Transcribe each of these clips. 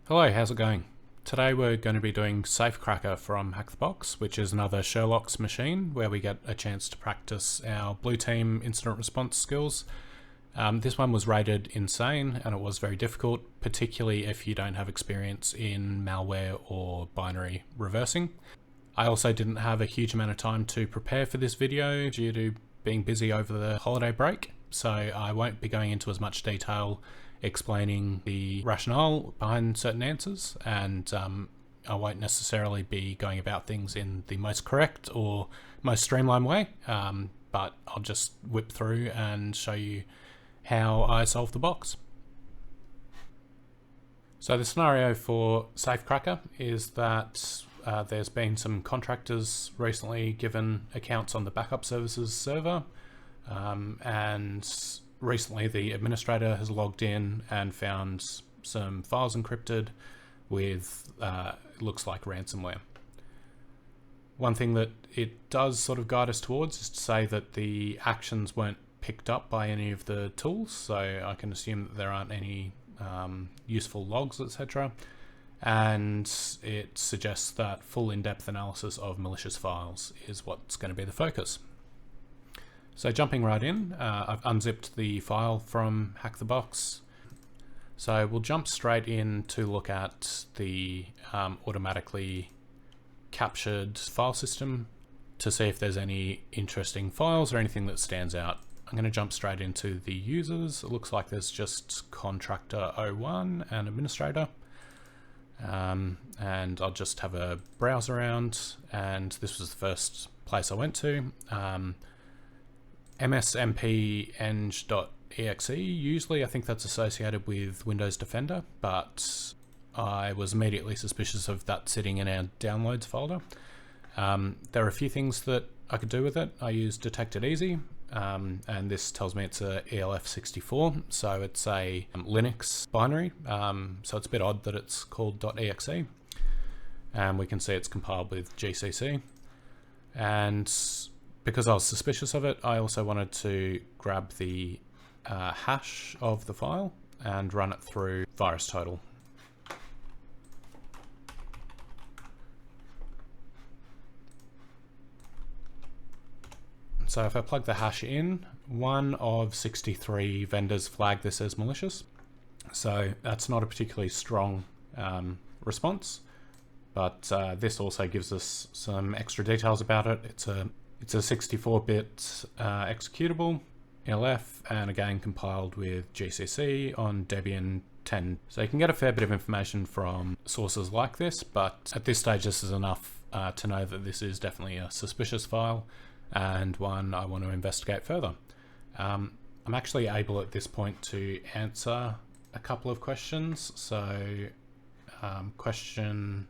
Hello, how's it going? Today we're going to be doing Safecracker from Hack the Box, which is another Sherlocks machine where we get a chance to practice our blue team incident response skills. This one was rated insane and it was very difficult, particularly if you don't have experience in malware or binary reversing. I also didn't have a huge amount of time to prepare for this video due to being busy over the holiday break, so I won't be going into as much detail explaining the rationale behind certain answers, and I won't necessarily be going about things in the most correct or most streamlined way, but I'll just whip through and show you how I solve the box. So the scenario for Safecracker is that there's been some contractors recently given accounts on the backup services server, and recently the administrator has logged in and found some files encrypted with looks like ransomware. One thing that it does sort of guide us towards is to say that the actions weren't picked up by any of the tools, so I can assume that there aren't any useful logs, etc. And it suggests that full in-depth analysis of malicious files is what's going to be the focus. So jumping right in, I've unzipped the file from Hack the Box. So we'll jump straight in to look at the automatically captured file system to see if there's any interesting files or anything that stands out. I'm going to jump straight into the users. It looks like there's just Contractor 01 and Administrator. And I'll just have a browse around, and this was the first place I went to. msmpeng.exe, usually I think that's associated with Windows Defender, but I was immediately suspicious of that sitting in our downloads folder. There are a few things that I could do with it. I used detected easy, and this tells me it's a ELF64, so it's a Linux binary, so it's a bit odd that it's called .exe, and we can see it's compiled with GCC. And because I was suspicious of it, I also wanted to grab the hash of the file and run it through VirusTotal. So if I plug the hash in, one of 63 vendors flag this as malicious. So that's not a particularly strong response, but this also gives us some extra details about it. It's a 64-bit executable, ELF, and again compiled with GCC on Debian 10. So you can get a fair bit of information from sources like this, but at this stage this is enough to know that this is definitely a suspicious file and one I want to investigate further. I'm actually able at this point to answer a couple of questions. So question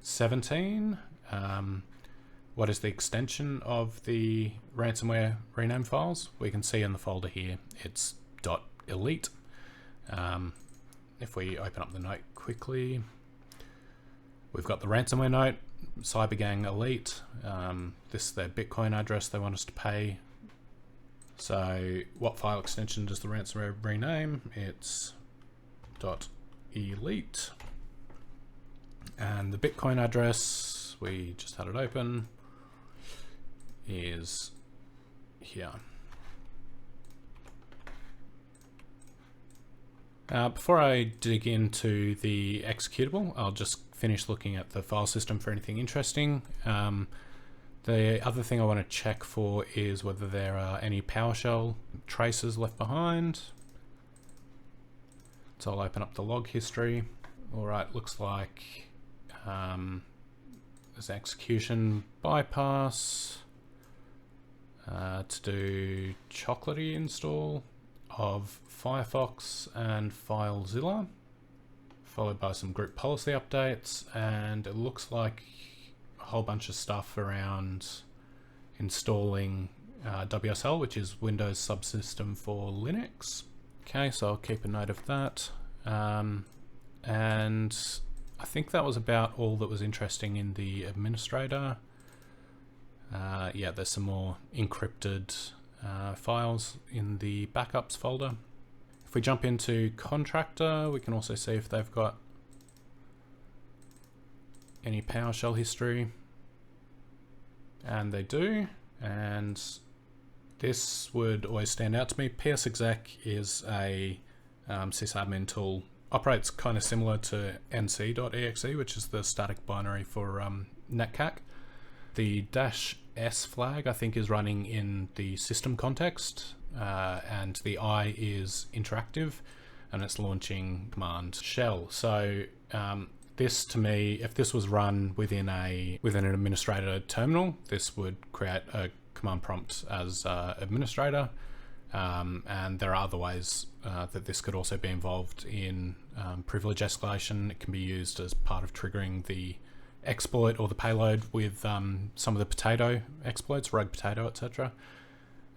17, what is the extension of the ransomware rename files? We can see in the folder here it's .elite. If we open up the note quickly, we've got the ransomware note, Cybergang Elite. This is their Bitcoin address they want us to pay. So what file extension does the ransomware rename? It's .elite. And the Bitcoin address, we just had it open, is here. Before I dig into the executable, I'll just finish looking at the file system for anything interesting. The other thing I want to check for is whether there are any PowerShell traces left behind. So I'll open up the log history. All right, looks like there's execution bypass to do chocolatey install of Firefox and FileZilla, followed by some group policy updates, and it looks like a whole bunch of stuff around installing WSL, which is Windows Subsystem for Linux. Okay, so I'll keep a note of that. And I think that was about all that was interesting in the administrator. Yeah, there's some more encrypted files in the backups folder. If we jump into Contractor, we can also see if they've got any PowerShell history, and they do, and this would always stand out to me. PSExec is a sysadmin tool, operates kind of similar to nc.exe, which is the static binary for netcac. The -s flag I think is running in the system context, and the I is interactive, and it's launching command shell. So this, to me, if this was run within an administrator terminal, this would create a command prompt as administrator, and there are other ways that this could also be involved in privilege escalation. It can be used as part of triggering the exploit or the payload with some of the potato exploits, rogue potato, etc.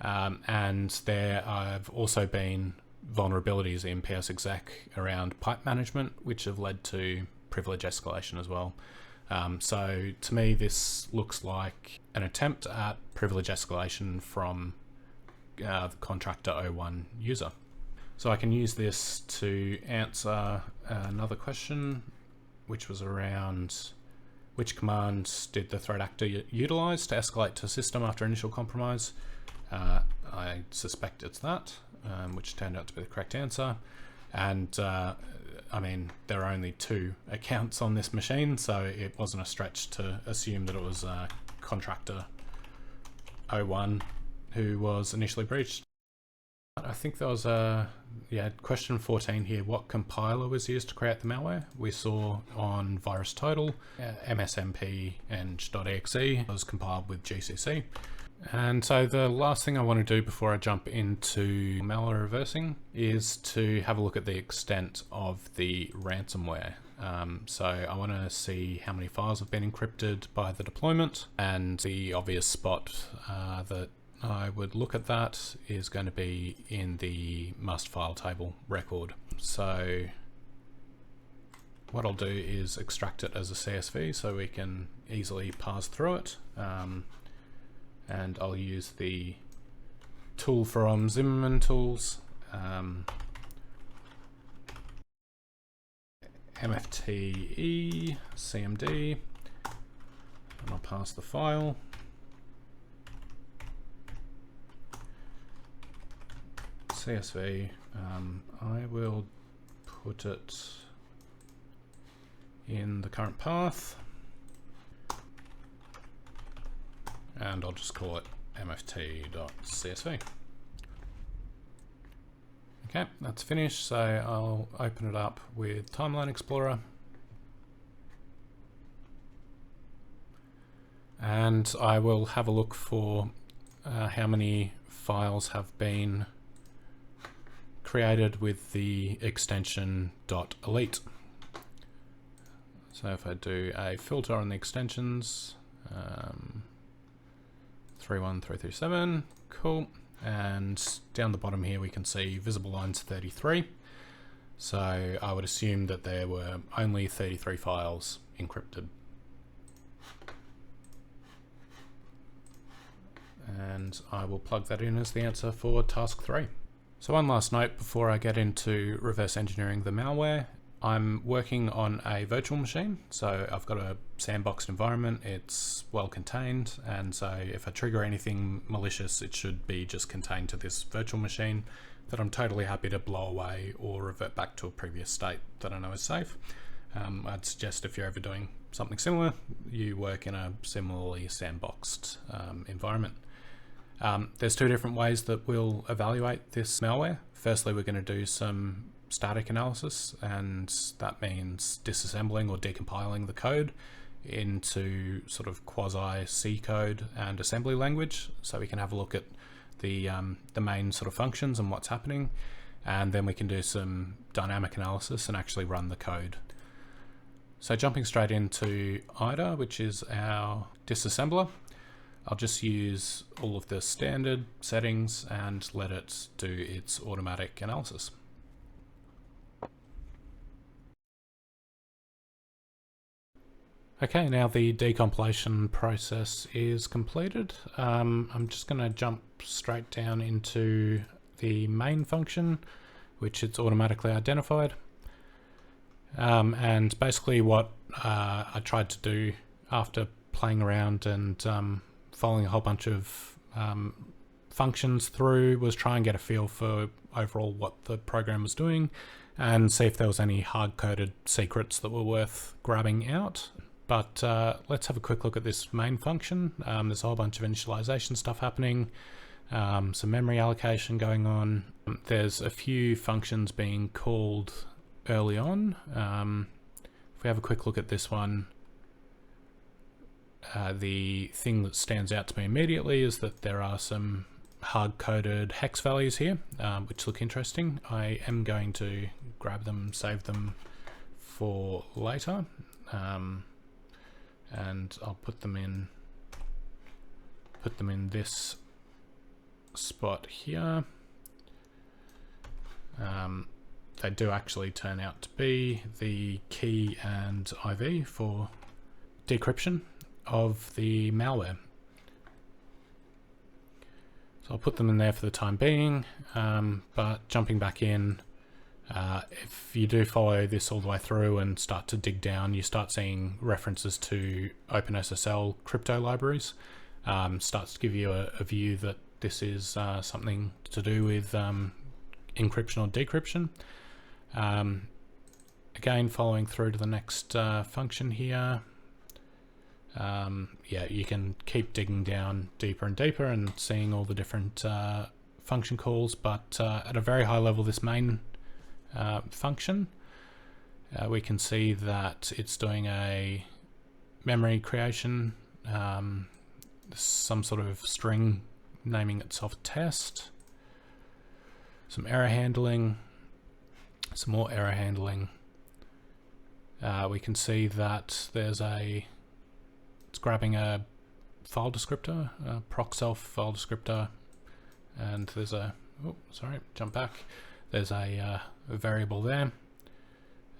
And there have also been vulnerabilities in PSExec around pipe management, which have led to privilege escalation as well. So to me, this looks like an attempt at privilege escalation from the Contractor 01 user. So I can use this to answer another question, which was around which commands did the threat actor utilize to escalate to system after initial compromise. I suspect it's that, which turned out to be the correct answer. And I mean, there are only 2 accounts on this machine, so it wasn't a stretch to assume that it was Contractor 01 who was initially breached. I think there was question 14 here. What compiler was used to create the malware? We saw on VirusTotal, msmp-eng.exe was compiled with GCC. And so the last thing I want to do before I jump into malware reversing is to have a look at the extent of the ransomware. So I want to see how many files have been encrypted by the deployment, and the obvious spot that I would look at that is going to be in the must file table record. So what I'll do is extract it as a CSV so we can easily parse through it. And I'll use the tool from Zimmerman Tools, mfte cmd, and I'll pass the file. CSV, I will put it in the current path, and I'll just call it mft.csv. Okay, that's finished, so I'll open it up with Timeline Explorer. And I will have a look for how many files have been created with the extension .elite. So if I do a filter on the extensions, 31337, cool. And down the bottom here we can see visible lines 33. So I would assume that there were only 33 files encrypted. And I will plug that in as the answer for task 3. So one last note before I get into reverse engineering the malware. I'm working on a virtual machine, so I've got a sandboxed environment, it's well contained, and so if I trigger anything malicious, it should be just contained to this virtual machine that I'm totally happy to blow away or revert back to a previous state that I know is safe. I'd suggest if you're ever doing something similar, you work in a similarly sandboxed environment. There's 2 different ways that we'll evaluate this malware. Firstly, we're going to do some static analysis, and that means disassembling or decompiling the code into sort of quasi C code and assembly language, so we can have a look at the main sort of functions and what's happening, and then we can do some dynamic analysis and actually run the code. So jumping straight into IDA, which is our disassembler, I'll just use all of the standard settings and let it do its automatic analysis. Okay, now the decompilation process is completed. I'm just going to jump straight down into the main function, which it's automatically identified. And basically what I tried to do after playing around and following a whole bunch of functions through was try and get a feel for overall what the program was doing and see if there was any hard-coded secrets that were worth grabbing out. But let's have a quick look at this main function. There's a whole bunch of initialization stuff happening, some memory allocation going on. There's a few functions being called early on. If we have a quick look at this one, the thing that stands out to me immediately is that there are some hard-coded hex values here, which look interesting. I am going to grab them, save them for later, and I'll put them in this spot here. They do actually turn out to be the key and IV for decryption of the malware. So I'll put them in there for the time being, but jumping back in, if you do follow this all the way through and start to dig down, you start seeing references to OpenSSL crypto libraries. Starts to give you a view that this is something to do with encryption or decryption. Again, following through to the next function here. Yeah, you can keep digging down deeper and deeper and seeing all the different function calls, but at a very high level, this main function, we can see that it's doing a memory creation, some sort of string naming itself test, some error handling, some more error handling. We can see that there's it's grabbing a file descriptor, a proc.self file descriptor, and there's jump back. There's a variable there.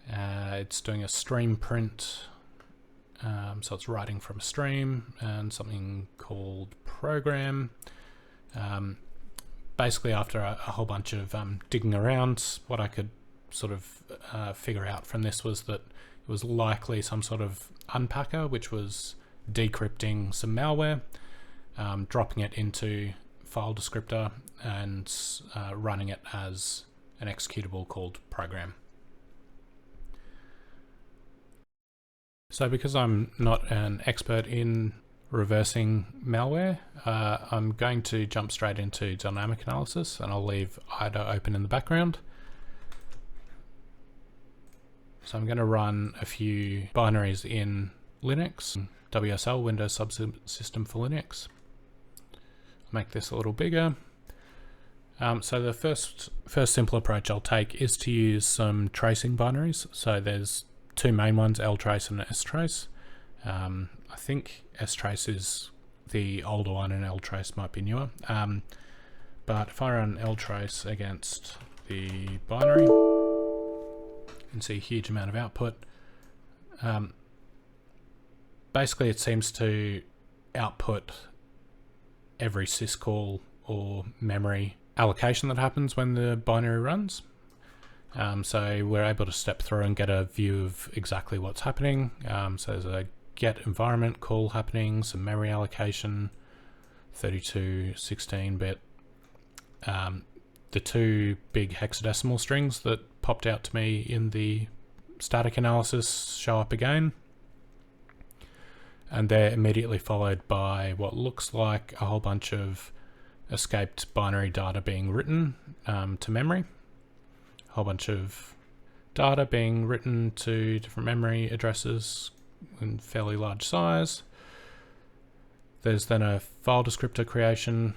It's doing a stream print, so it's writing from a stream, and something called program. Basically, after a whole bunch of digging around, what I could sort of figure out from this was that it was likely some sort of unpacker, which was decrypting some malware, dropping it into file descriptor, and running it as an executable called program. So because I'm not an expert in reversing malware, I'm going to jump straight into dynamic analysis, and I'll leave IDA open in the background. So I'm going to run a few binaries in Linux, WSL, Windows Subsystem for Linux. Make this a little bigger. So the first simple approach I'll take is to use some tracing binaries. So there's two main ones, ltrace and strace. I think strace is the older one and ltrace might be newer. But if I run ltrace against the binary, you can see a huge amount of output. Basically, it seems to output every syscall or memory allocation that happens when the binary runs. So we're able to step through and get a view of exactly what's happening. So there's a get environment call happening, some memory allocation, 32, 16-bit. The two big hexadecimal strings that popped out to me in the static analysis show up again. And they're immediately followed by what looks like a whole bunch of escaped binary data being written to memory. A whole bunch of data being written to different memory addresses in fairly large size. There's then a file descriptor creation,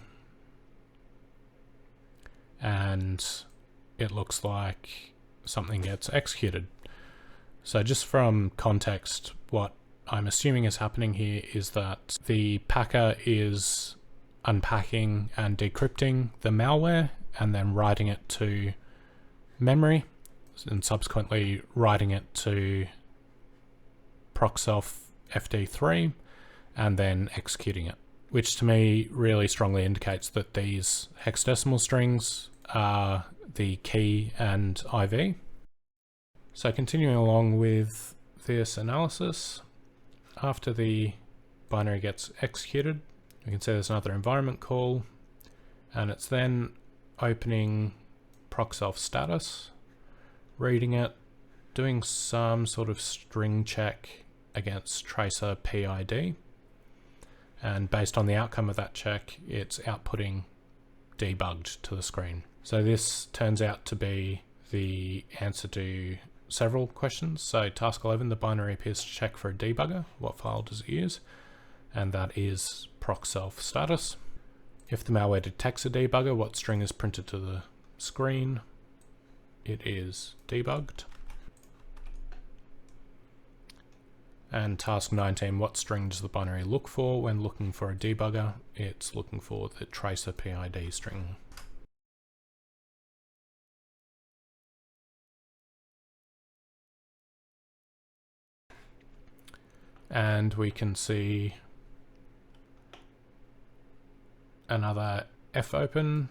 and it looks like something gets executed. So just from context, what I'm assuming is happening here is that the packer is unpacking and decrypting the malware and then writing it to memory, and subsequently writing it to proc.self fd3 and then executing it, which to me really strongly indicates that these hexadecimal strings are the key and IV. So continuing along with this analysis, after the binary gets executed, we can see there's another environment call, and it's then opening proc_self status, reading it, doing some sort of string check against tracer PID, and based on the outcome of that check, it's outputting debugged to the screen. So this turns out to be the answer to several questions. So task 11, the binary appears to check for a debugger. What file does it use? And that is proc_self status. If the malware detects a debugger, what string is printed to the screen? It is debugged. And task 19, what string does the binary look for when looking for a debugger? It's looking for the tracer PID string. And we can see another F open,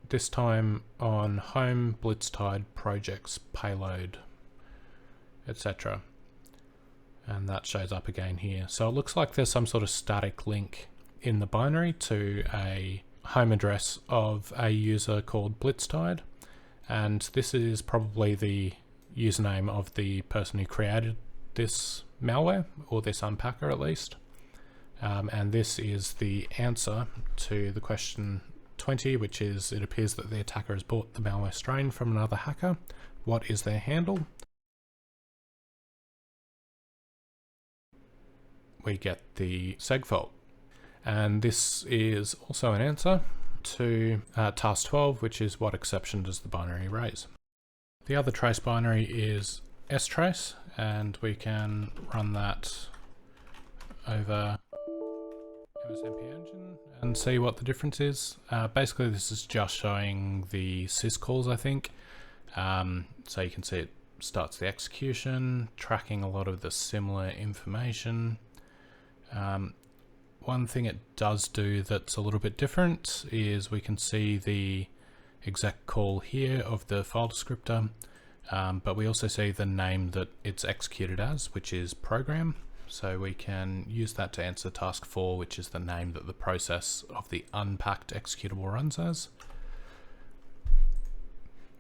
this time on home, blitztide, projects, payload, etc. And that shows up again here. So it looks like there's some sort of static link in the binary to a home address of a user called blitztide. And this is probably the username of the person who created this malware, or this unpacker at least. And this is the answer to the question 20, which is, it appears that the attacker has bought the malware strain from another hacker. What is their handle? We get the Seg Fault. And this is also an answer to task 12, which is what exception does the binary raise? The other trace binary is strace, and we can run that over MSMP engine and see what the difference is. Basically this is just showing the syscalls, I think. So you can see it starts the execution, tracking a lot of the similar information. One thing it does do that's a little bit different is we can see the exec call here of the file descriptor, but we also see the name that it's executed as, which is program. So we can use that to answer task 4, which is the name that the process of the unpacked executable runs as.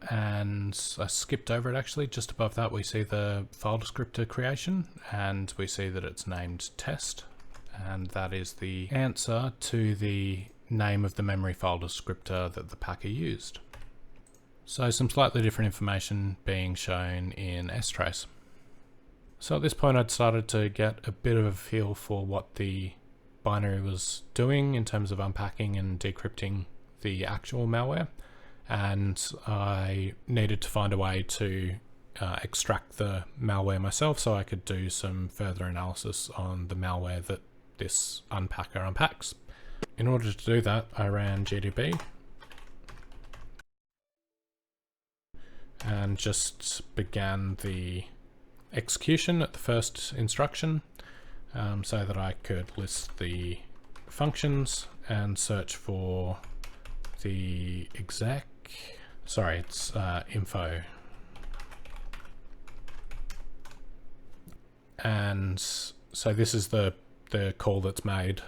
And I skipped over it actually. Just above that we see the file descriptor creation, and we see that it's named test, and that is the answer to the name of the memory file descriptor that the packer used. So some slightly different information being shown in strace. So at this point I'd started to get a bit of a feel for what the binary was doing in terms of unpacking and decrypting the actual malware, and I needed to find a way to extract the malware myself so I could do some further analysis on the malware that this unpacker unpacks. In order to do that, I ran HTB and just began the execution at the first instruction, so that I could list the functions and search for the exec. Sorry, it's info. And so this is the call that's made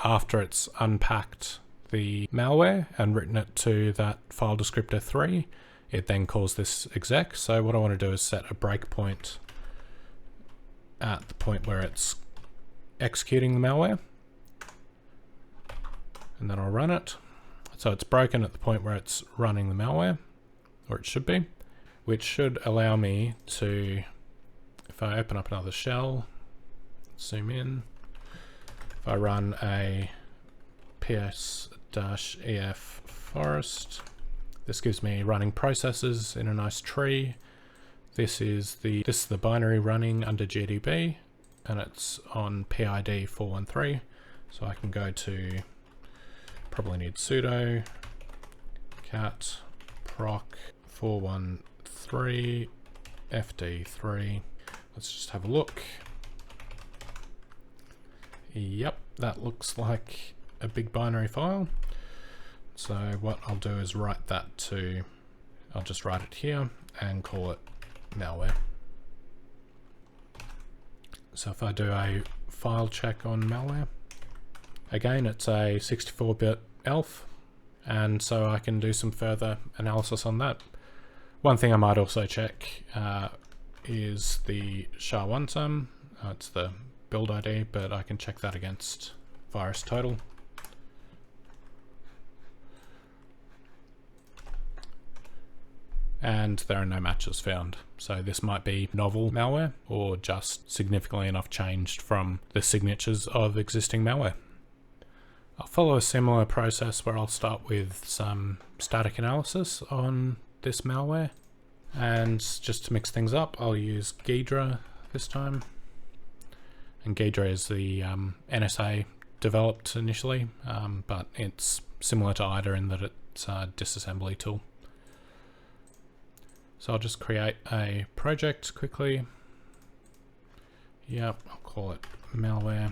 after it's unpacked the malware and written it to that file descriptor 3. It then calls this exec. So what I want to do is set a breakpoint at the point where it's executing the malware, and then I'll run it. So it's broken at the point where it's running the malware, or it should be, which should allow me to, if I open up another shell, zoom in, if I run a ps-ef forest, this gives me running processes in a nice tree. This is the binary running under GDB, and it's on PID 413. So I can go to, probably need sudo cat proc 413 fd3. Let's just have a look. Yep, that looks like a big binary file. So what I'll do is write that to, I'll just write it here and call it malware. So if I do a file check on malware, again it's a 64-bit ELF, and so I can do some further analysis on that. One thing I might also check is the SHA-1 sum. It's the build ID, but I can check that against virus total. And there are no matches found. So this might be novel malware or just significantly enough changed from the signatures of existing malware. I'll follow a similar process where I'll start with some static analysis on this malware. And just to mix things up, I'll use Ghidra this time. And Ghidra is the NSA developed initially, but it's similar to IDA in that it's a disassembly tool. So I'll just create a project quickly. Yep, I'll call it malware.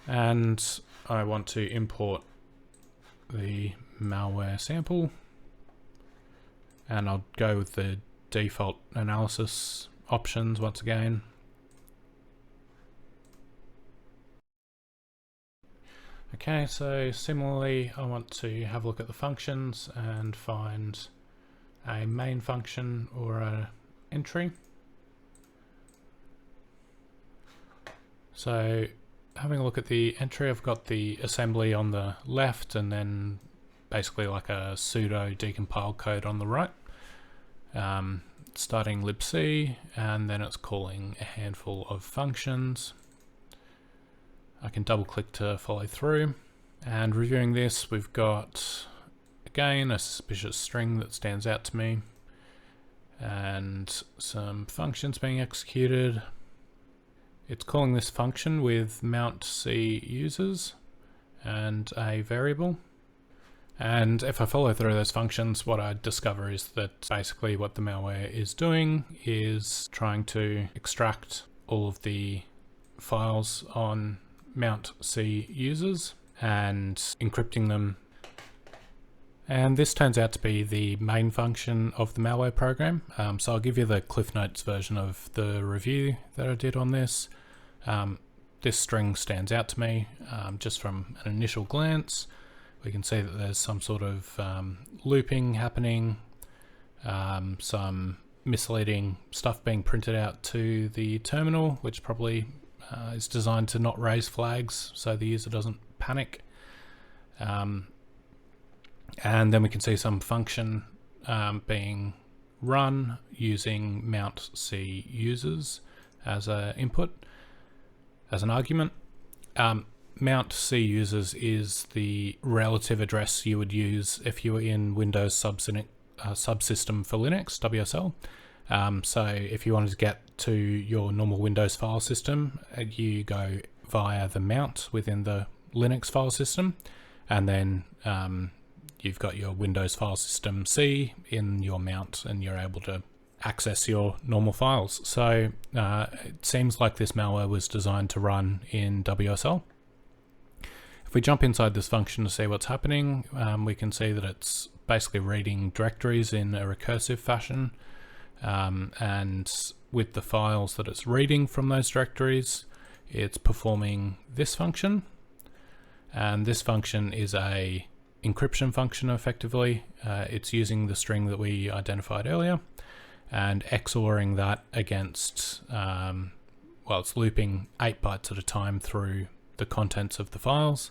And I want to import the malware sample. And I'll go with the default analysis options once again. Okay, so similarly, I want to have a look at the functions and find a main function or an entry. So having a look at the entry, I've got the assembly on the left and then basically like a pseudo decompiled code on the right. Starting libc, and then it's calling a handful of functions. I can double click to follow through, and reviewing this, we've got again a suspicious string that stands out to me and some functions being executed. It's calling this function with mount C users and a variable. And if I follow through those functions, what I discover is that basically what the malware is doing is trying to extract all of the files on mount C users and encrypting them. And this turns out to be the main function of the malware program. So I'll give you the Cliff Notes version of the review that I did on this. This string stands out to me just from an initial glance. We can see that there's some sort of looping happening, some misleading stuff being printed out to the terminal, which probably is designed to not raise flags so the user doesn't panic. And then we can see some function being run using mount C users as an input, as an argument. Mount C users is the relative address you would use if you were in Windows subsystem for Linux, WSL. So if you wanted to get to your normal Windows file system, you go via the mount within the Linux file system, and then you've got your Windows file system C in your mount, and you're able to access your normal files. So it seems like this malware was designed to run in WSL. If we jump inside this function to see what's happening, we can see that it's basically reading directories in a recursive fashion, and with the files that it's reading from those directories, it's performing this function. And this function is a encryption function effectively. It's using the string that we identified earlier and XORing that against, well, it's looping 8 bytes at a time through the contents of the files,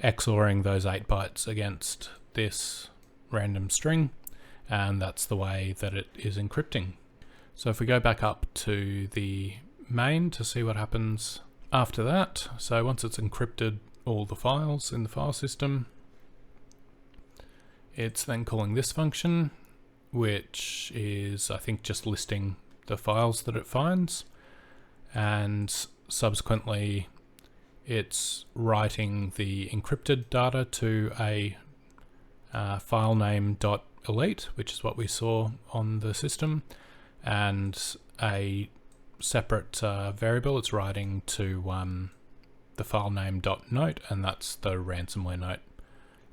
XORing those 8 bytes against this random string, and that's the way that it is encrypting. So if we go back up to the main to see what happens after that, so once it's encrypted all the files in the file system, it's then calling this function, which is, I think, just listing the files that it finds, and subsequently it's writing the encrypted data to a file name .elite, which is what we saw on the system, and a separate variable it's writing to the file name .note, and that's the ransomware note.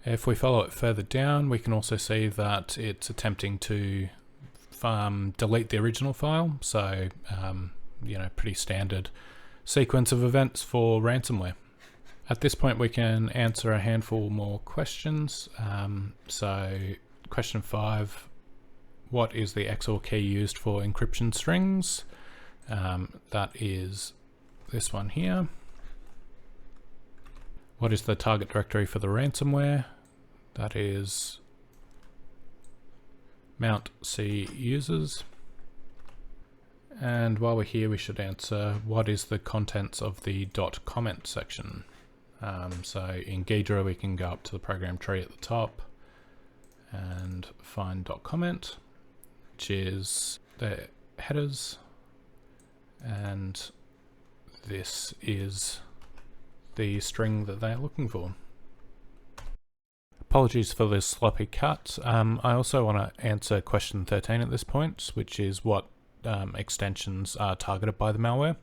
If we follow it further down, we can also see that it's attempting to delete the original file. So, pretty standard sequence of events for ransomware. At this point, we can answer a handful more questions. So, question 5, what is the XOR key used for encryption strings? That is this one here. What is the target directory for the ransomware? That is mount C users. And while we're here, we should answer what is the contents of the .comment section. So in Ghidra, we can go up to the program tree at the top and find .comment, which is the headers, and this is the string that they're looking for. Apologies for this sloppy cut. I also want to answer question 13 at this point, which is what extensions are targeted by the malware.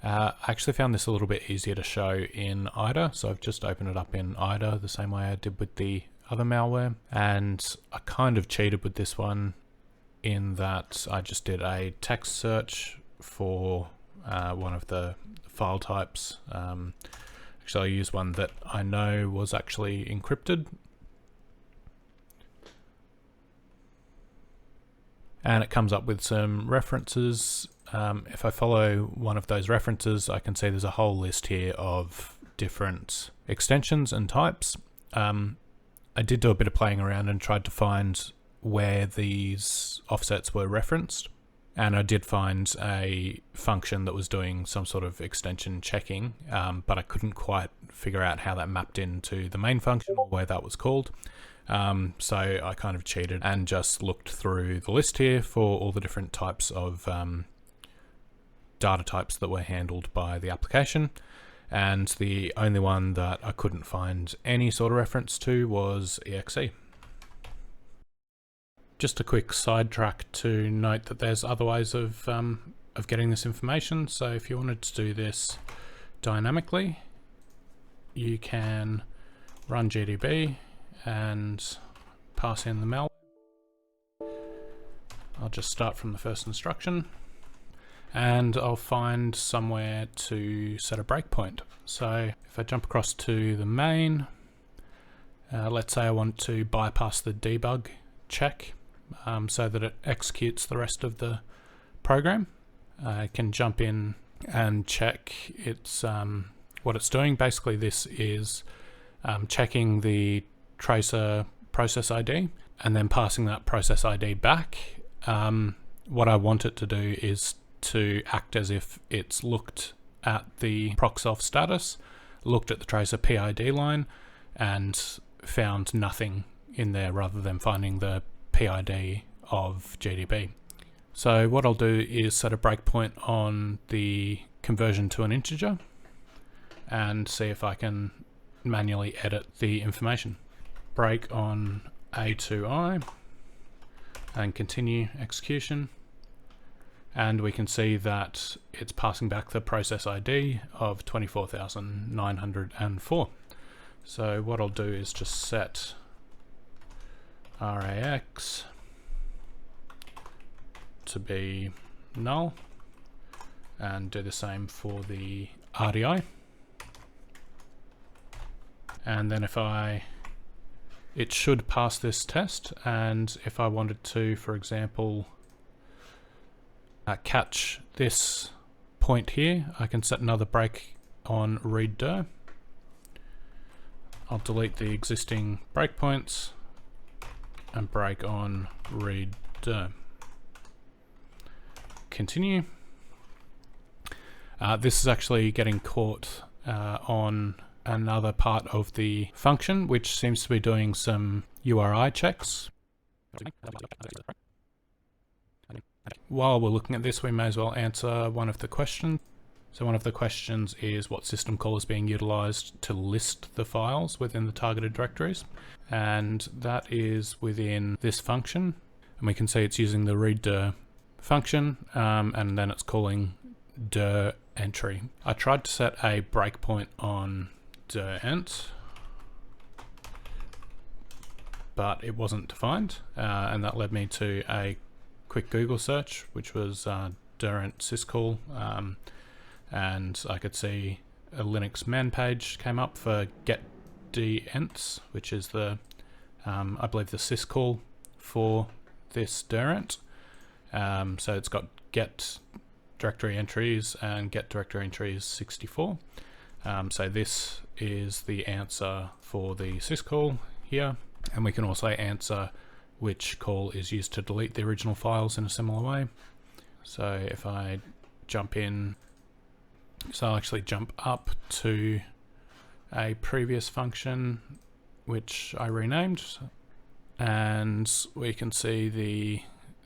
I actually found this a little bit easier to show in IDA, so I've just opened it up in IDA the same way I did with the other malware, and I kind of cheated with this one in that I just did a text search for one of the file types. Actually, I used one that I know was actually encrypted. And it comes up with some references. If I follow one of those references, I can see there's a whole list here of different extensions and types. I did do a bit of playing around and tried to find where these offsets were referenced. And I did find a function that was doing some sort of extension checking, but I couldn't quite figure out how that mapped into the main function or where that was called. So I kind of cheated and just looked through the list here for all the different types of data types that were handled by the application. And the only one that I couldn't find any sort of reference to was exe. Just a quick sidetrack to note that there's other ways of getting this information. So if you wanted to do this dynamically, you can run GDB and pass in the malware. I'll just start from the first instruction, and I'll find somewhere to set a breakpoint. So if I jump across to the main, let's say I want to bypass the debug check so that it executes the rest of the program. I can jump in and check its what it's doing. Basically, this is checking the tracer process ID and then passing that process ID back. What I want it to do is to act as if it's looked at the proc_self status, looked at the tracer PID line, and found nothing in there rather than finding the PID of GDB. So what I'll do is set a breakpoint on the conversion to an integer and see if I can manually edit the information. Break on A2I and continue execution, and we can see that it's passing back the process ID of 24,904. So what I'll do is just set RAX to be null and do the same for the RDI. And then it should pass this test, and if I wanted to, for example, catch this point here, I can set another break on readdir. I'll delete the existing breakpoints and break on readdir. Continue. This is actually getting caught on another part of the function, which seems to be doing some URI checks. While we're looking at this, we may as well answer one of the questions. So one of the questions is what system call is being utilized to list the files within the targeted directories, and that is within this function, and we can see it's using the readdir function, and then it's calling dir entry. I tried to set a breakpoint on dir ent, but it wasn't defined, and that led me to a quick Google search, which was Durant syscall, and I could see a Linux man page came up for getdense, which is the I believe the syscall for this Durant. So it's got get directory entries and get directory entries 64. So this is the answer for the syscall here, and we can also answer which call is used to delete the original files in a similar way. So if I jump in, so I'll actually jump up to a previous function which I renamed, and we can see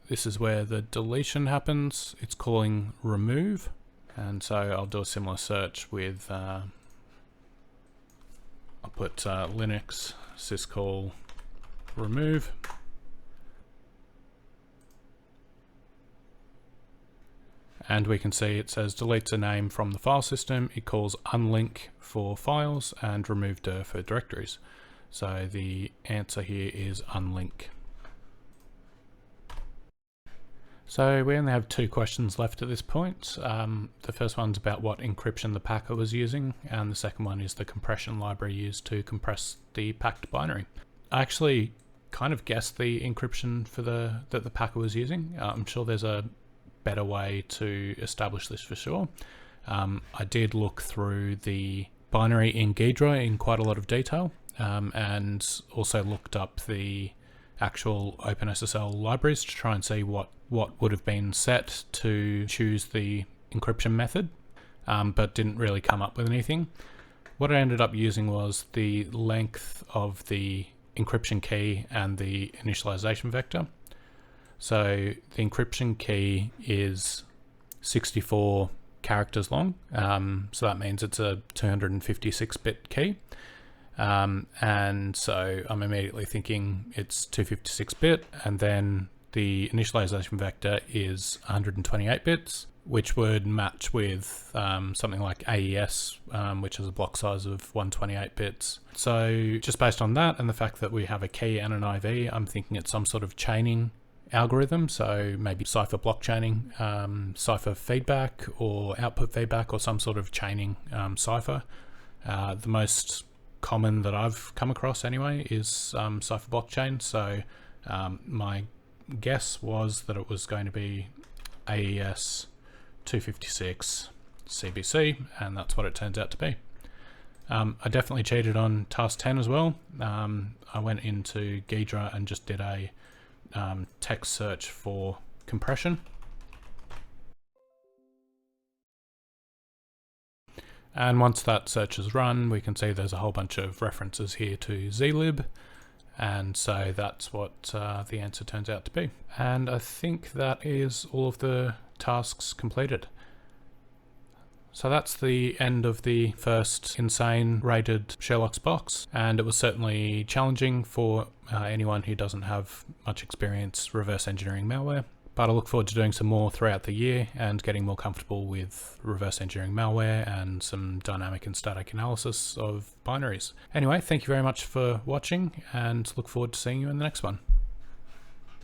this is where the deletion happens. It's calling remove, and so I'll do a similar search with I'll put Linux syscall remove, and we can see it says deletes a name from the file system. It calls unlink for files and remove dir for directories. So the answer here is unlink. So we only have 2 questions left at this point. The first one's about what encryption the packer was using, and the second one is the compression library used to compress the packed binary. I actually kind of guessed the encryption for that the packer was using. I'm sure there's a better way to establish this for sure. I did look through the binary in Ghidra in quite a lot of detail, and also looked up the actual OpenSSL libraries to try and see what would have been set to choose the encryption method, but didn't really come up with anything. What I ended up using was the length of the encryption key and the initialization vector. So the encryption key is 64 characters long, so that means it's a 256-bit key. And so I'm immediately thinking it's 256-bit, and then the initialization vector is 128 bits, which would match with something like AES, which has a block size of 128 bits. So just based on that and the fact that we have a key and an IV, I'm thinking it's some sort of chaining algorithm, so maybe cipher block chaining, cipher feedback or output feedback, or some sort of chaining cipher. The most common that I've come across anyway is cipher blockchain, so my guess was that it was going to be AES 256 CBC, and that's what it turns out to be. I definitely cheated on task 10 as well. I went into Ghidra and just did a text search for compression. And once that search is run, we can see there's a whole bunch of references here to zlib, and so that's what the answer turns out to be. And I think that is all of the tasks completed. So that's the end of the first insane rated Sherlocks box, and it was certainly challenging for anyone who doesn't have much experience reverse engineering malware. But I look forward to doing some more throughout the year and getting more comfortable with reverse engineering malware and some dynamic and static analysis of binaries. Anyway, thank you very much for watching, and look forward to seeing you in the next one.